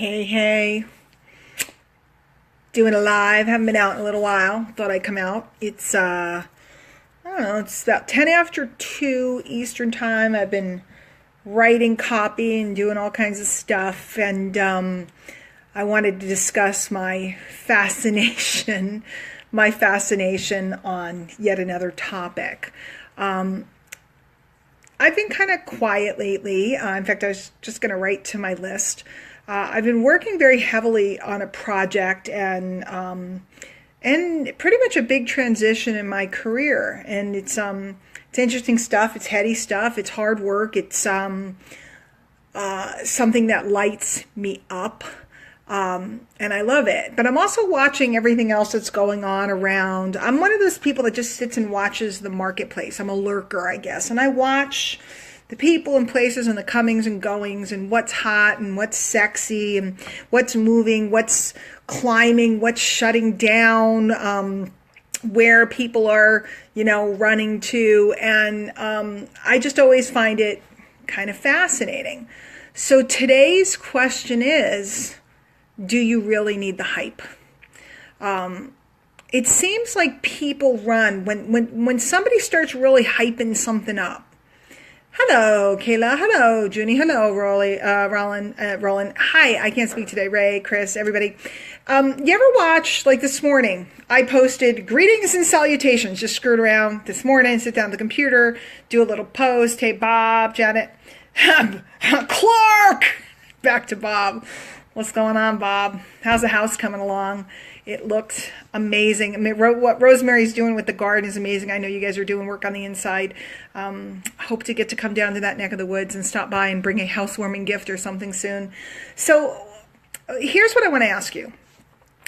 Hey, doing a live. Haven't been out in a little while. Thought I'd come out. It's I don't know, it's about 10 after 2 Eastern time. I've been writing copy and doing all kinds of stuff, and I wanted to discuss my fascination on yet another topic. I've been kind of quiet lately. In fact, I was just going to write to my list. I've been working very heavily on a project and pretty much a big transition in my career. And it's interesting stuff. It's heady stuff. It's hard work. It's something that lights me up. And I love it. But I'm also watching everything else that's going on around. I'm one of those people that just sits and watches the marketplace. I'm a lurker, I guess. And I watch the people and places and the comings and goings and what's hot and what's sexy and what's moving, what's climbing, what's shutting down, where people are, running to. And I just always find it kind of fascinating. So today's question is, do you really need the hype? It seems like people run when somebody starts really hyping something up. Hello, Kayla. Hello, Junie. Hello, Roland. Hi, I can't speak today. Ray, Chris, everybody. You ever watch, like this morning, I posted greetings and salutations, just screwed around this morning, sit down at the computer, do a little post. Hey, Bob, Janet, Clark, back to Bob. What's going on, Bob? How's the house coming along? It looked amazing. I mean, what Rosemary's doing with the garden is amazing. I know you guys are doing work on the inside. Hope to get to come down to that neck of the woods and stop by and bring a housewarming gift or something soon. So here's what I want to ask you.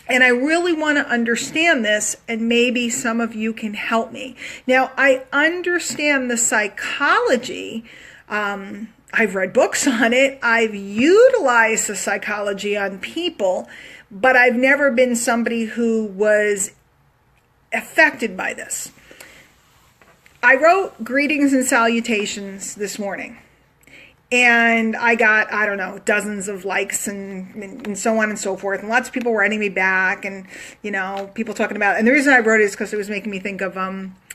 And I really want to understand this, and maybe some of you can help me. Now, I understand the psychology. I've read books on it. I've utilized the psychology on people, but I've never been somebody who was affected by this. I wrote greetings and salutations this morning, and I got, dozens of likes and so on and so forth. And lots of people writing me back and, people talking about it. And the reason I wrote it is because it was making me think of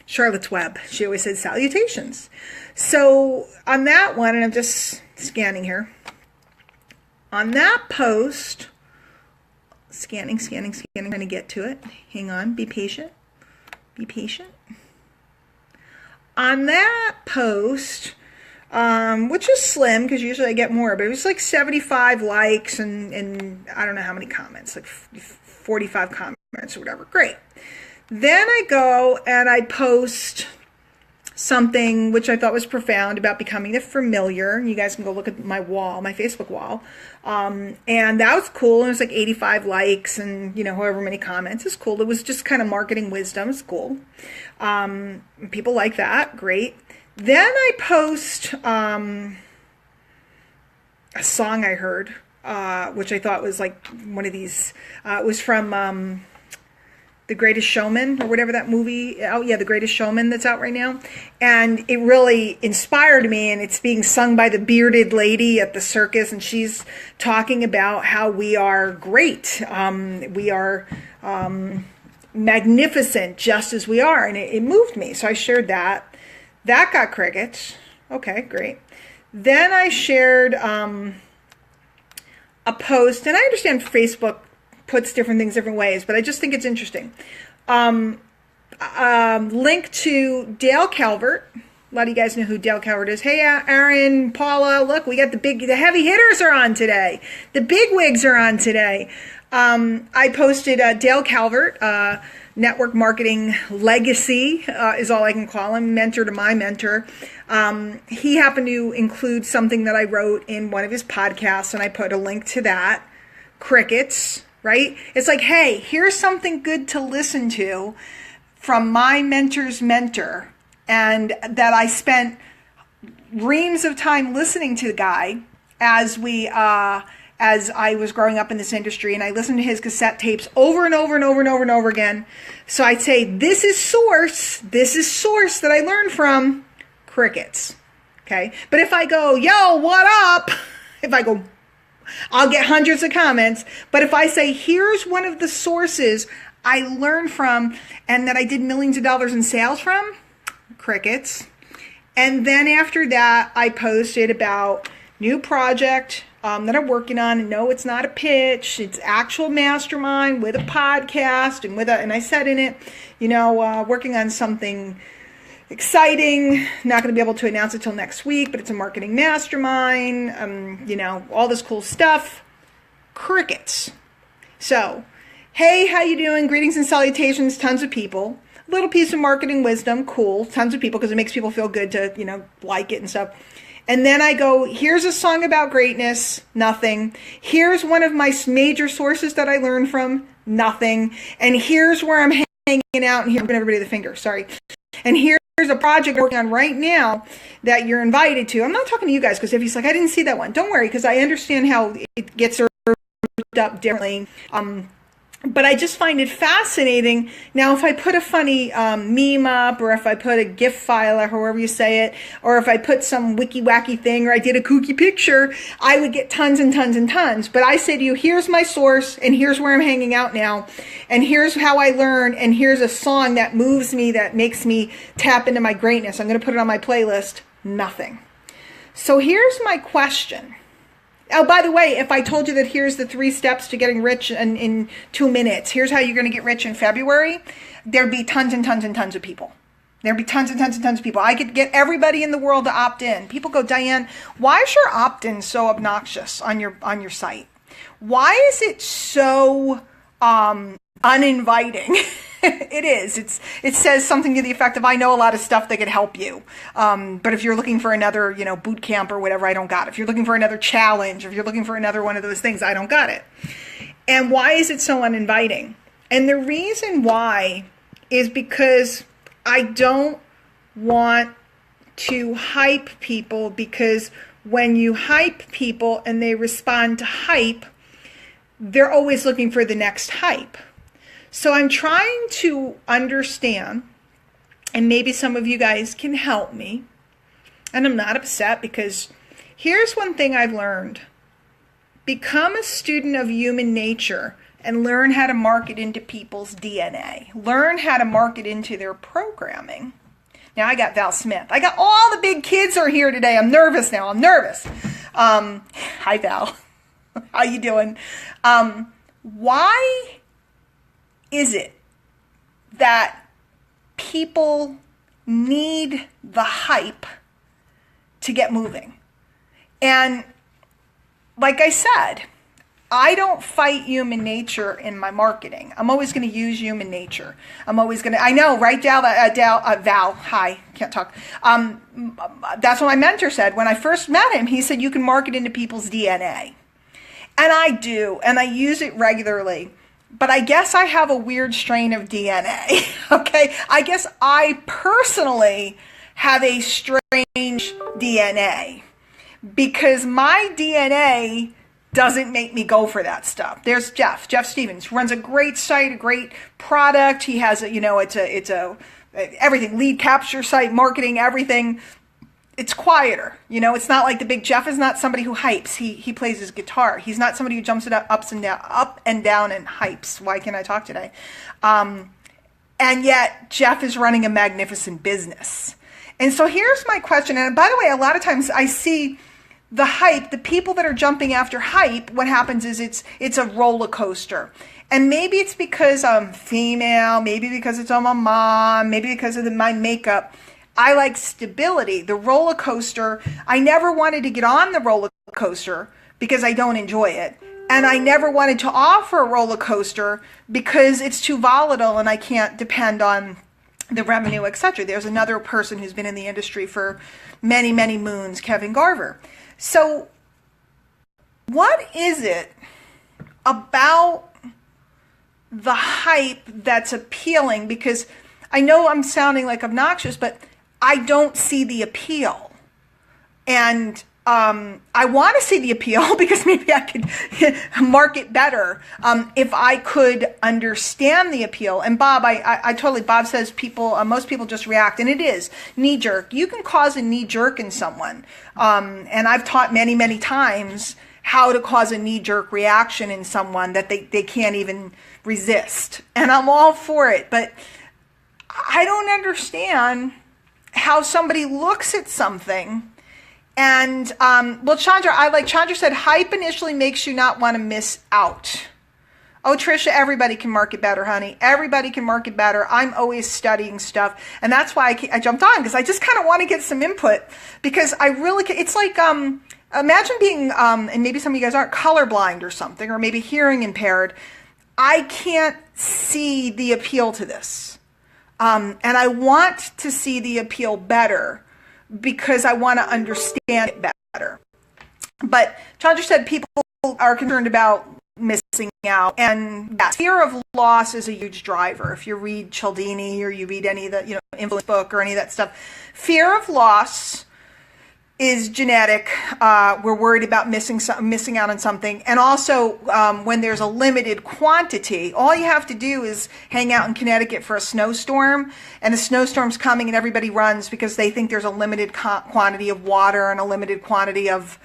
Charlotte's Web. She always said salutations. So on that one, and I'm just scanning here, on that post, scanning, trying to get to it. Hang on, be patient. On that post, which is slim because usually I get more, but it was like 75 likes and I don't know how many comments, like 45 comments or whatever. Great. Then I go and I post something which I thought was profound about becoming the familiar. You guys can go look at my wall, my Facebook wall. And that was cool. It was like 85 likes and, however many comments. It's cool. It was just kind of marketing wisdom. It's cool. People like that. Great. Then I post a song I heard, which I thought was like one of these. It was from The Greatest Showman, or whatever that movie, The Greatest Showman, that's out right now. And it really inspired me, and it's being sung by the bearded lady at the circus, and she's talking about how we are great. We are magnificent just as we are, and it moved me. So I shared that. That got crickets. Okay, great. Then I shared a post, and I understand Facebook puts different things different ways, but I just think it's interesting. Link to Dale Calvert. A lot of you guys know who Dale Calvert is. Hey, Aaron, Paula, look, we got the heavy hitters are on today. The big wigs are on today. I posted Dale Calvert, network marketing legacy is all I can call him, mentor to my mentor. He happened to include something that I wrote in one of his podcasts, and I put a link to that. Crickets. Right? It's like, hey, here's something good to listen to from my mentor's mentor, and that I spent reams of time listening to the guy as I was growing up in this industry, and I listened to his cassette tapes over and over and over and over and over again. So I'd say, this is source that I learned from. Crickets. Okay? But if I go, yo, what up? If I go, I'll get hundreds of comments. But if I say, here's one of the sources I learned from and that I did millions of dollars in sales from, crickets. And then after that, I posted about new project that I'm working on. And no, it's not a pitch. It's actual mastermind with a podcast and I said in it, working on something exciting. Not going to be able to announce it till next week, but it's a marketing mastermind. All this cool stuff. Crickets. So, hey, how you doing? Greetings and salutations. Tons of people. Little piece of marketing wisdom, cool, tons of people, because it makes people feel good to, like it and stuff. And then I go, here's a song about greatness, nothing. Here's one of my major sources that I learned from, nothing. And here's where I'm hanging out, and here I'm giving everybody the finger, sorry. And here's a project I'm working on right now that you're invited to. I'm not talking to you guys, because if he's like, I didn't see that one, don't worry, because I understand how it gets served up differently. But I just find it fascinating. Now, if I put a funny meme up, or if I put a GIF file, or however you say it, or if I put some wiki-wacky thing, or I did a kooky picture, I would get tons and tons and tons. But I say to you, here's my source, and here's where I'm hanging out now, and here's how I learn, and here's a song that moves me, that makes me tap into my greatness. I'm going to put it on my playlist. Nothing. So here's my question. Oh, by the way, if I told you that here's the 3 steps to getting rich in 2 minutes, here's how you're going to get rich in February, there'd be tons and tons and tons of people. There'd be tons and tons and tons of people. I could get everybody in the world to opt in. People go, Diane, why is your opt-in so obnoxious on your site? Why is it so uninviting? It is. It says something to the effect of, I know a lot of stuff that could help you. But if you're looking for another, boot camp or whatever, I don't got it. If you're looking for another challenge, if you're looking for another one of those things, I don't got it. And why is it so uninviting? And the reason why is because I don't want to hype people, because when you hype people and they respond to hype, they're always looking for the next hype. So I'm trying to understand, and maybe some of you guys can help me, and I'm not upset, because here's one thing I've learned. Become a student of human nature and learn how to market into people's DNA. Learn how to market into their programming. Now, I got Val Smith. I got all the big kids are here today. I'm nervous now. I'm nervous. Hi, Val. How you doing? Why is it that people need the hype to get moving? And like I said, I don't fight human nature in my marketing. I'm always going to use human nature. I know, right, Val, hi, can't talk. That's what my mentor said. When I first met him, he said, you can market into people's DNA. And I do, and I use it regularly. But I guess I have a weird strain of DNA, okay? I guess I personally have a strange DNA, because my DNA doesn't make me go for that stuff. There's Jeff Stevens, runs a great site, a great product. He has it's a everything, lead capture site, marketing, everything. It's quieter, it's not like the big Jeff is not somebody who hypes. He plays his guitar. He's not somebody who jumps it up and down and hypes. Why can't I talk today? And yet Jeff is running a magnificent business. And so here's my question. And by the way, a lot of times I see the hype, the people that are jumping after hype, what happens is it's a roller coaster. And maybe it's because I'm female, maybe because it's I'm a mom, maybe because of my makeup. I like stability. The roller coaster, I never wanted to get on the roller coaster because I don't enjoy it. And I never wanted to offer a roller coaster because it's too volatile and I can't depend on the revenue, etc. There's another person who's been in the industry for many, many moons, Kevin Garver. So what is it about the hype that's appealing? Because I know I'm sounding like obnoxious, but I don't see the appeal. And I want to see the appeal because maybe I could market better if I could understand the appeal. And Bob, I totally, Bob says most people just react, and it is knee-jerk. You can cause a knee-jerk in someone. And I've taught many, many times how to cause a knee-jerk reaction in someone that they can't even resist. And I'm all for it, but I don't understand how somebody looks at something and, Chandra said, hype initially makes you not want to miss out. Oh, Trisha, everybody can market better, honey. Everybody can market better. I'm always studying stuff. And that's why I jumped on, because I just kind of want to get some input, because I really, it's like, imagine being, and maybe some of you guys aren't, colorblind or something, or maybe hearing impaired. I can't see the appeal to this. And I want to see the appeal better because I want to understand it better. But Chandra said people are concerned about missing out, and yes, fear of loss is a huge driver. If you read Cialdini or you read any of the influence book or any of that stuff, fear of loss is genetic. We're worried about missing out on something, and also when there's a limited quantity, all you have to do is hang out in Connecticut for a snowstorm, and a snowstorm's coming, and everybody runs because they think there's a limited quantity of water and a limited quantity of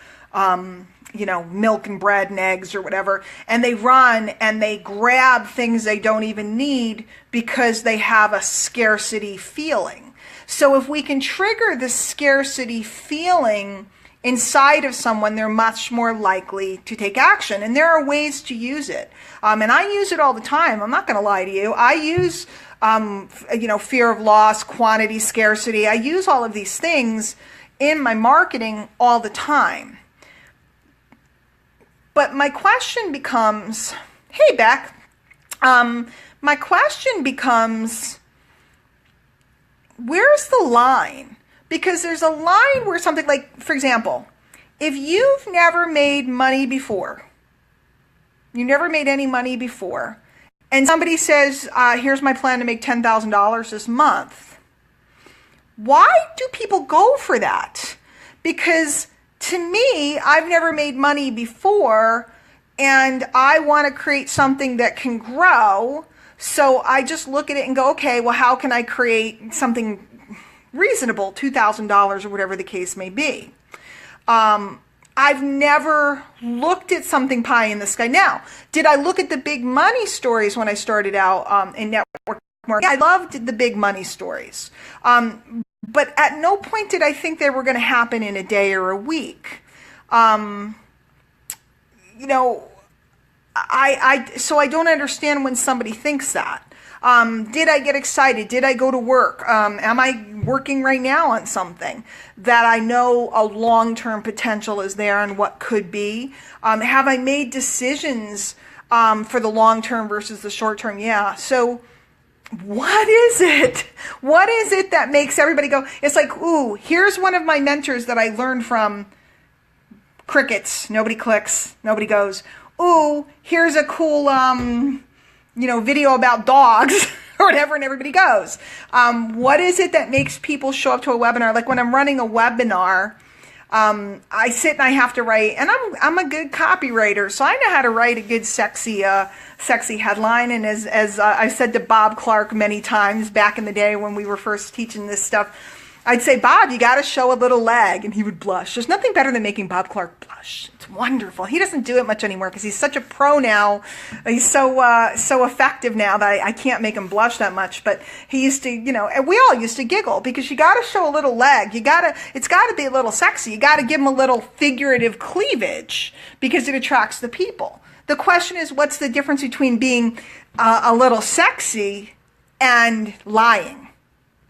milk and bread and eggs or whatever, and they run and they grab things they don't even need because they have a scarcity feeling. So if we can trigger the scarcity feeling inside of someone, they're much more likely to take action. And there are ways to use it. And I use it all the time. I'm not going to lie to you. I use, fear of loss, quantity, scarcity. I use all of these things in my marketing all the time. But my question becomes, hey, Beck, my question becomes, where's the line? Because there's a line where something like, for example, if you've never made money before, you never made any money before, and somebody says, here's my plan to make $10,000 this month, why do people go for that? Because to me, I've never made money before, and I want to create something that can grow. So I just look at it and go, okay, well, how can I create something reasonable, $2,000 or whatever the case may be? I've never looked at something pie in the sky. Now, did I look at the big money stories when I started out in network marketing? I loved the big money stories. But at no point did I think they were going to happen in a day or a week. So I don't understand when somebody thinks that. Did I get excited? Did I go to work? Am I working right now on something that I know a long-term potential is there and what could be? Have I made decisions for the long-term versus the short-term? Yeah. So what is it? What is it that makes everybody go? It's like, ooh, here's one of my mentors that I learned from. Crickets. Nobody clicks. Nobody goes. Ooh, here's a cool, video about dogs or whatever, and everybody goes. What is it that makes people show up to a webinar? Like when I'm running a webinar, I sit and I have to write, and I'm a good copywriter, so I know how to write a good sexy headline. And as I've said to Bob Clark many times back in the day when we were first teaching this stuff, I'd say, Bob, you got to show a little leg, and he would blush. There's nothing better than making Bob Clark blush. It's wonderful. He doesn't do it much anymore because he's such a pro now. He's so effective now that I can't make him blush that much. But he used to, and we all used to giggle because you got to show a little leg. It's got to be a little sexy. You got to give him a little figurative cleavage because it attracts the people. The question is, what's the difference between being a little sexy and lying?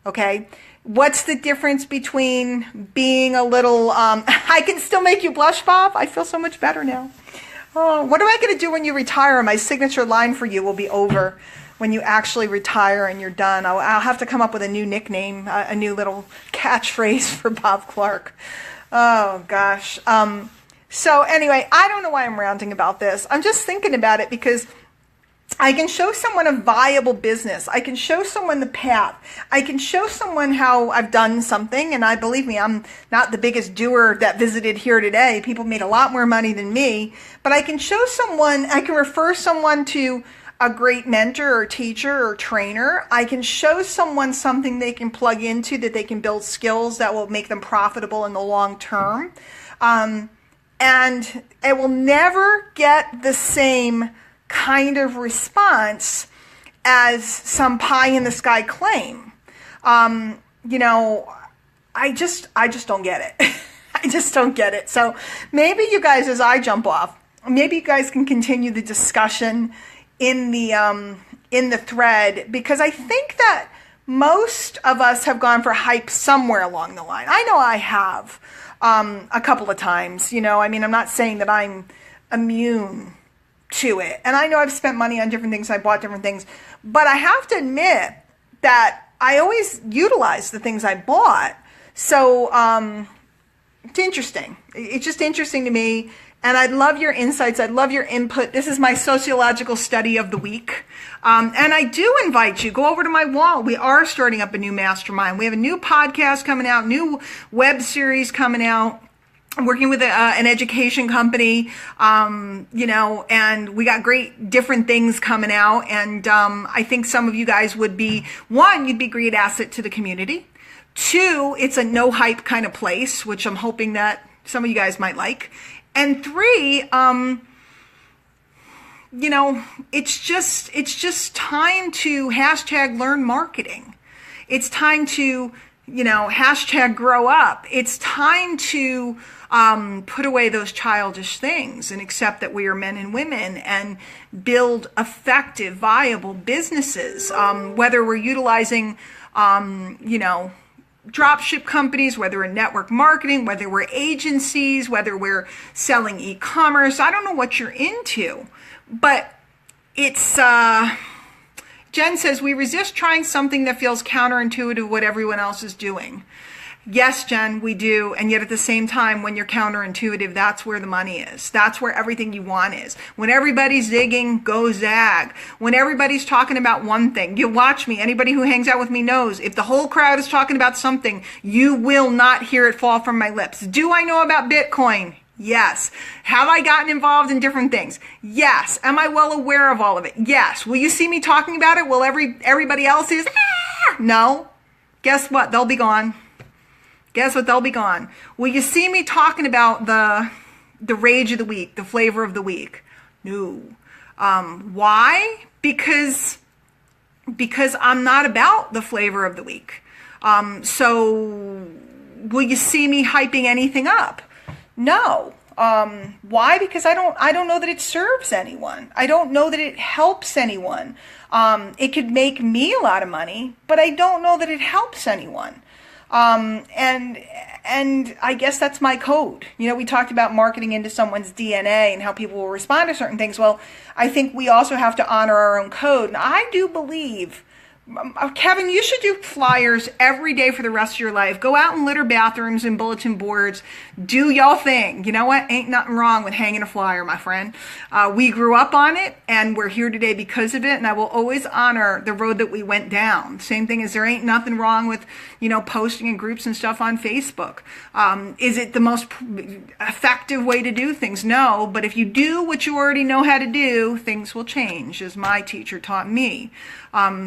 Okay. What's the difference between being a little, I can still make you blush, Bob? I feel so much better now. Oh, what am I going to do when you retire? My signature line for you will be over when you actually retire and you're done. I'll have to come up with a new nickname, a new little catchphrase for Bob Clark. Oh, gosh. So anyway, I don't know why I'm ranting about this. I'm just thinking about it because I can show someone a viable business. I can show someone the path. I can show someone how I've done something. And believe me, I'm not the biggest doer that visited here today. People made a lot more money than me. But I can show someone, I can refer someone to a great mentor or teacher or trainer. I can show someone something they can plug into that they can build skills that will make them profitable in the long term. And and it will never get the same kind of response as some pie in the sky claim. You know, I just don't get it. I just don't get it. So maybe you guys, as I jump off, maybe you guys can continue the discussion in the thread, because I think that most of us have gone for hype somewhere along the line. I know I have a couple of times. You know, I mean, I'm not saying that I'm immune to it. And I know I've spent money on different things. I bought different things. But I have to admit that I always utilize the things I bought. So it's interesting. It's just interesting to me. And I'd love your insights. I'd love your input. This is my sociological study of the week. And I do invite you, go over to my wall. We are starting up a new mastermind. We have a new podcast coming out, new web series coming out. I'm working with an education company, you know, and we got great different things coming out. And I think some of you guys would be, one, you'd be a great asset to the community. Two, it's a no hype kind of place, which I'm hoping that some of you guys might like. And three, you know, it's just time to hashtag learn marketing. It's time to, you know, hashtag grow up. It's time to put away those childish things and accept that we are men and women and build effective, viable businesses, whether we're utilizing, you know, dropship companies, whether we're network marketing, whether we're agencies, whether we're selling e-commerce. I don't know what you're into, but it's, Jen says, we resist trying something that feels counterintuitive to what everyone else is doing. Yes, Jen, we do. And yet at the same time, when you're counterintuitive, that's where the money is. That's where everything you want is. When everybody's zigging, go zag. When everybody's talking about one thing, you watch me. Anybody who hangs out with me knows if the whole crowd is talking about something, you will not hear it fall from my lips. Do I know about Bitcoin? Yes. Have I gotten involved in different things? Yes. Am I well aware of all of it? Yes. Will you see me talking about it? Will everybody else is? No. Guess what? They'll be gone. Guess what? They'll be gone. Will you see me talking about the rage of the week, the flavor of the week? No. Why? Because I'm not about the flavor of the week. So will you see me hyping anything up? No. Why? Because I don't know that it serves anyone. I don't know that it helps anyone. It could make me a lot of money, but I don't know that it helps anyone. And I guess that's my code. You know, we talked about marketing into someone's DNA and how people will respond to certain things. Well, I think we also have to honor our own code. And I do believe, Kevin, you should do flyers every day for the rest of your life. Go out and litter bathrooms and bulletin boards. Do y'all thing. You know what? Ain't nothing wrong with hanging a flyer, my friend. We grew up on it, and we're here today because of it, and I will always honor the road that we went down. Same thing as there ain't nothing wrong with, you know, posting in groups and stuff on Facebook. Is it the most effective way to do things? No, but if you do what you already know how to do, things will change, as my teacher taught me.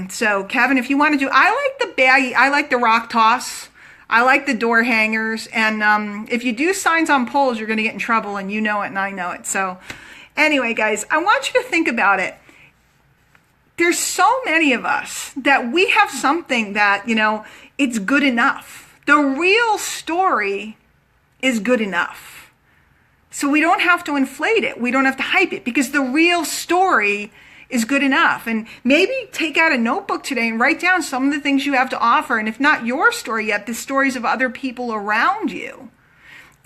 So Kevin, if you want to do, I like the baggy, I like the rock toss, I like the door hangers, and if you do signs on poles, you're going to get in trouble, and you know it and I know it. So anyway, guys, I want you to think about it. There's so many of us that we have something that, you know, it's good enough. The real story is good enough. So we don't have to inflate it. We don't have to hype it, because the real story is good enough. And maybe take out a notebook today and write down some of the things you have to offer. And if not your story yet, the stories of other people around you.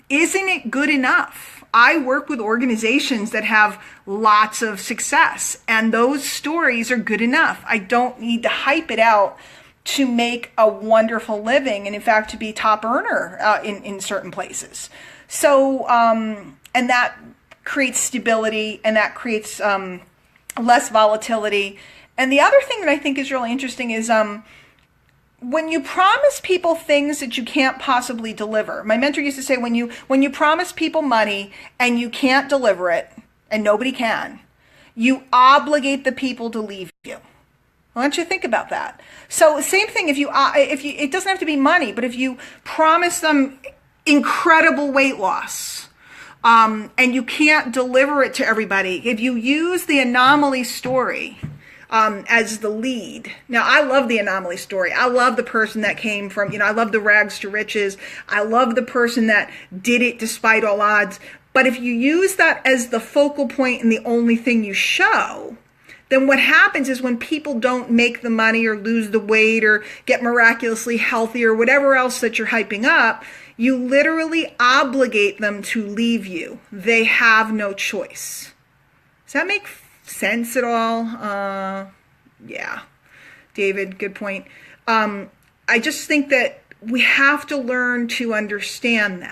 Isn't it good enough? I work with organizations that have lots of success, and those stories are good enough. I don't need to hype it out to make a wonderful living, and in fact, to be top earner in certain places. So, and that creates stability, and that creates less volatility. And the other thing that I think is really interesting is when you promise people things that you can't possibly deliver. My mentor used to say, when you promise people money and you can't deliver it, and nobody can, you obligate the people to leave you. Why don't you think about that? So same thing, if you it doesn't have to be money, but if you promise them incredible weight loss, and you can't deliver it to everybody. If you use the Anomaly Story as the lead. Now, I love the Anomaly Story. I love the person that came from, I love the rags to riches. I love the person that did it despite all odds. But if you use that as the focal point and the only thing you show, then what happens is when people don't make the money or lose the weight or get miraculously healthy or whatever else that you're hyping up, you literally obligate them to leave you. They have no choice. Does that make sense at all? Yeah. David, good point. I just think that we have to learn to understand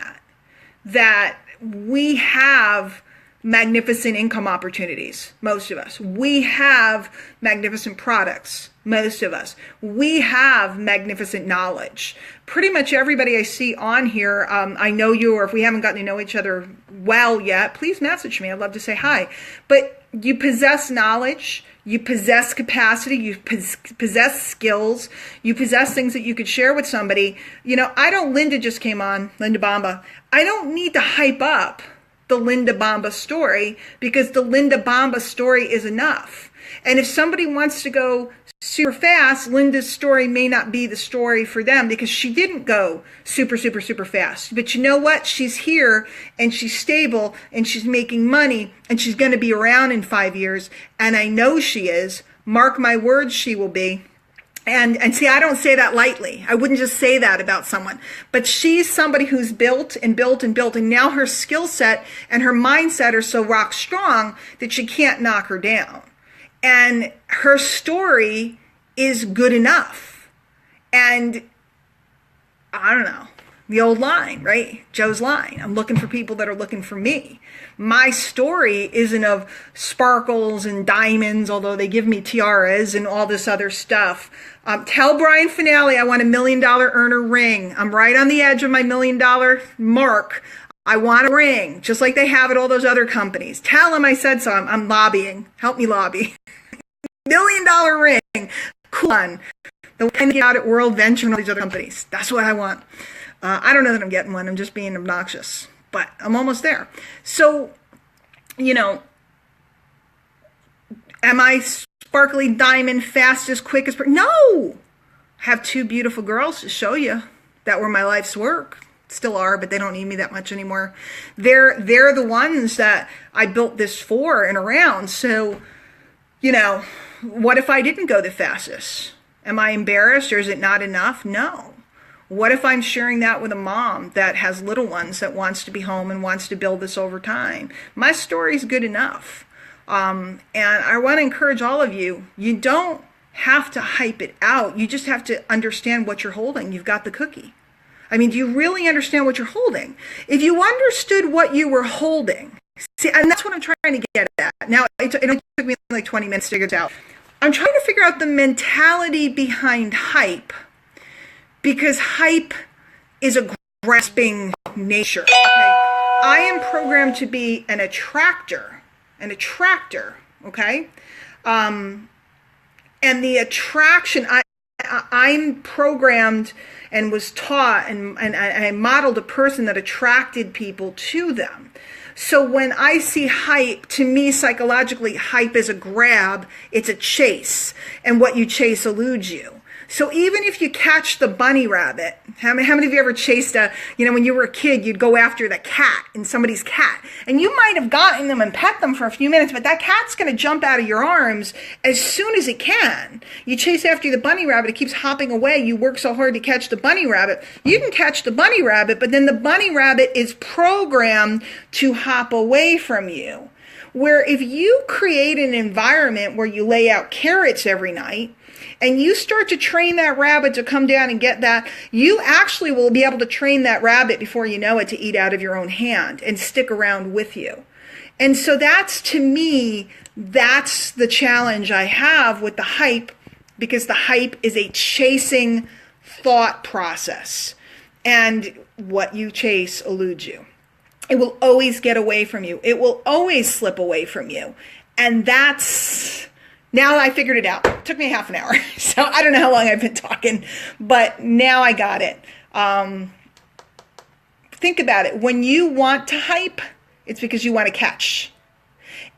that we have magnificent income opportunities, most of us. We have magnificent products, most of us. We have magnificent knowledge. Pretty much everybody I see on here, I know you, or if we haven't gotten to know each other well yet, please message me. I'd love to say hi. But you possess knowledge, you possess capacity, you possess skills, you possess things that you could share with somebody. Linda just came on, Linda Bamba. I don't need to hype up the Linda Bamba story because the Linda Bamba story is enough. And if somebody wants to go super fast, Linda's story may not be the story for them because she didn't go super, super, super fast. But you know what? She's here and she's stable and she's making money and she's going to be around in 5 years. And I know she is. Mark my words, she will be. And see, I don't say that lightly. I wouldn't just say that about someone. But she's somebody who's built and built and built. And now her skill set and her mindset are so rock strong that you can't knock her down. And her story is good enough. And I don't know, the old line, right? Joe's line. I'm looking for people that are looking for me. My story isn't of sparkles and diamonds, although they give me tiaras and all this other stuff. Tell Brian Finale I want $1 million earner ring. I'm right on the edge of my $1 million mark. I want a ring, just like they have at all those other companies. Tell him I said so. I'm lobbying. Help me lobby. $1 million ring. Cool one. The one get out at World Venture and all these other companies. That's what I want. I don't know that I'm getting one. I'm just being obnoxious. But I'm almost there. So, am I sparkly diamond, fast as quick as... No! I have two beautiful girls to show you that were my life's work. Still are, but they don't need me that much anymore. They're the ones that I built this for and around. So, what if I didn't go the fastest? Am I embarrassed or is it not enough? No. What if I'm sharing that with a mom that has little ones that wants to be home and wants to build this over time? My story's good enough. And I want to encourage all of you, you don't have to hype it out. You just have to understand what you're holding. You've got the cookie. I mean, do you really understand what you're holding? If you understood what you were holding, see, and that's what I'm trying to get at. Now, it took me like 20 minutes to figure it out. I'm trying to figure out the mentality behind hype, because hype is a grasping nature. Okay? I am programmed to be an attractor, okay? And the attraction, I'm programmed and was taught, and I modeled a person that attracted people to them. So when I see hype, to me psychologically, hype is a grab, it's a chase, and what you chase eludes you. So even if you catch the bunny rabbit, how many of you ever chased when you were a kid, you'd go after the cat and somebody's cat, and you might have gotten them and pet them for a few minutes, but that cat's going to jump out of your arms as soon as it can. You chase after the bunny rabbit, it keeps hopping away. You work so hard to catch the bunny rabbit. You can catch the bunny rabbit, but then the bunny rabbit is programmed to hop away from you. Where if you create an environment where you lay out carrots every night, and you start to train that rabbit to come down and get that, you actually will be able to train that rabbit before you know it to eat out of your own hand and stick around with you. And so that's, to me, that's the challenge I have with the hype, because the hype is a chasing thought process. And what you chase eludes you. It will always get away from you. It will always slip away from you. And that's... Now I figured it out. It took me half an hour. So I don't know how long I've been talking, but now I got it. Think about it. When you want to hype, it's because you want to catch.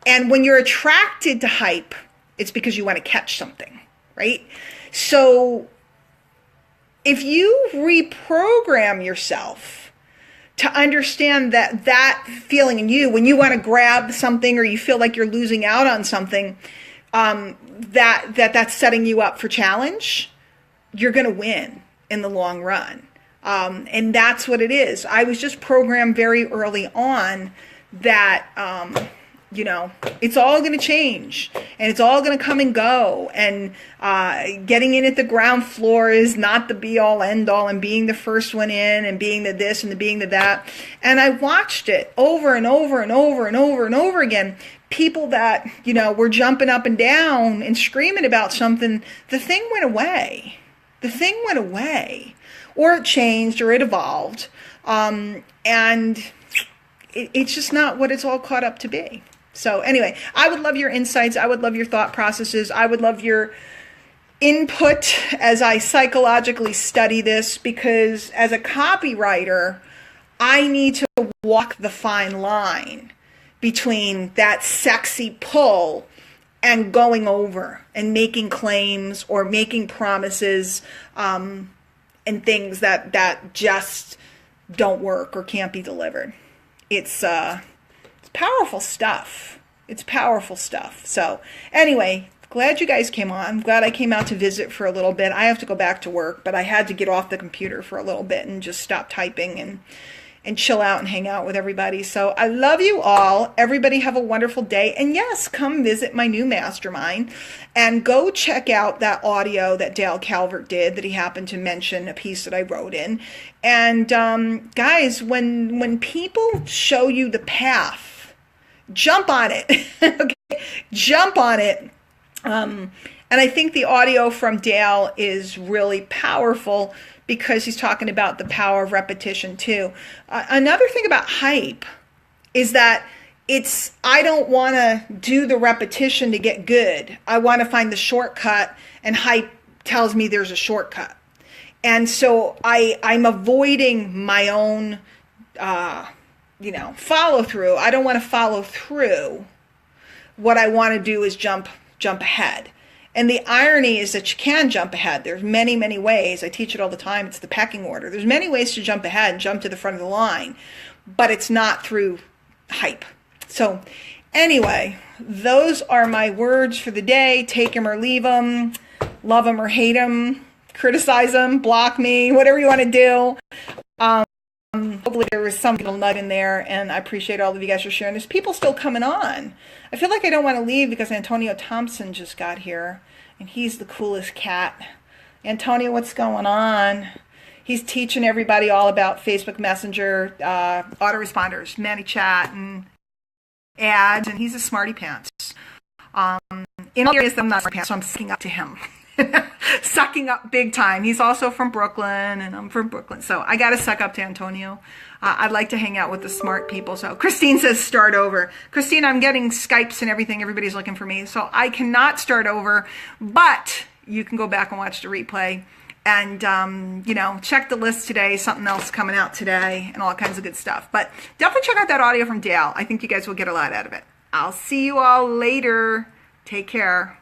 And when you're attracted to hype, it's because you want to catch something, right? So if you reprogram yourself to understand that feeling in you, when you want to grab something or you feel like you're losing out on something, that's setting you up for challenge, you're going to win in the long run. And that's what it is. I was just programmed very early on that, it's all going to change and it's all going to come and go. And getting in at the ground floor is not the be all end all, and being the first one in and being the this and the being the that. And I watched it over and over and over and over and over again. People that, were jumping up and down and screaming about something, the thing went away. The thing went away. Or it changed or it evolved. And it's just not what it's all caught up to be. So anyway, I would love your insights. I would love your thought processes. I would love your input as I psychologically study this, because as a copywriter, I need to walk the fine line between that sexy pull and going over and making claims or making promises and things that just don't work or can't be delivered. It's powerful stuff. It's powerful stuff. So anyway, glad you guys came on. I'm glad I came out to visit for a little bit. I have to go back to work, but I had to get off the computer for a little bit and just stop typing and chill out and hang out with everybody. So I love you all. Everybody have a wonderful day. And yes, come visit my new mastermind and go check out that audio that Dale Calvert did that he happened to mention a piece that I wrote in. And guys, when people show you the path, jump on it. Okay? Jump on it. And I think the audio from Dale is really powerful because he's talking about the power of repetition too. Another thing about hype is that I don't want to do the repetition to get good. I want to find the shortcut, and hype tells me there's a shortcut. And so I'm avoiding my own, follow through. I don't want to follow through. What I want to do is jump ahead. And the irony is that you can jump ahead. There's many, many ways. I teach it all the time. It's the pecking order. There's many ways to jump ahead and jump to the front of the line, but it's not through hype. So anyway, those are my words for the day. Take them or leave them. Love them or hate them. Criticize them. Block me. Whatever you want to do. Hopefully there was some little nut in there, and I appreciate all of you guys for sharing. There's people still coming on. I feel like I don't want to leave because Antonio Thompson just got here, and he's the coolest cat. Antonio, what's going on? He's teaching everybody all about Facebook Messenger, autoresponders, ManyChat, and ads, and he's a smarty pants. In all areas, I'm not smarty pants, so I'm sucking up to him. Sucking up big time. He's also from Brooklyn, and I'm from Brooklyn, so I got to suck up to Antonio. I'd like to hang out with the smart people. So Christine says start over. Christine, I'm getting Skypes and everything. Everybody's looking for me, so I cannot start over, but you can go back and watch the replay and check the list today. Something else coming out today and all kinds of good stuff. But definitely check out that audio from Dale. I think you guys will get a lot out of it. I'll see you all later. Take care.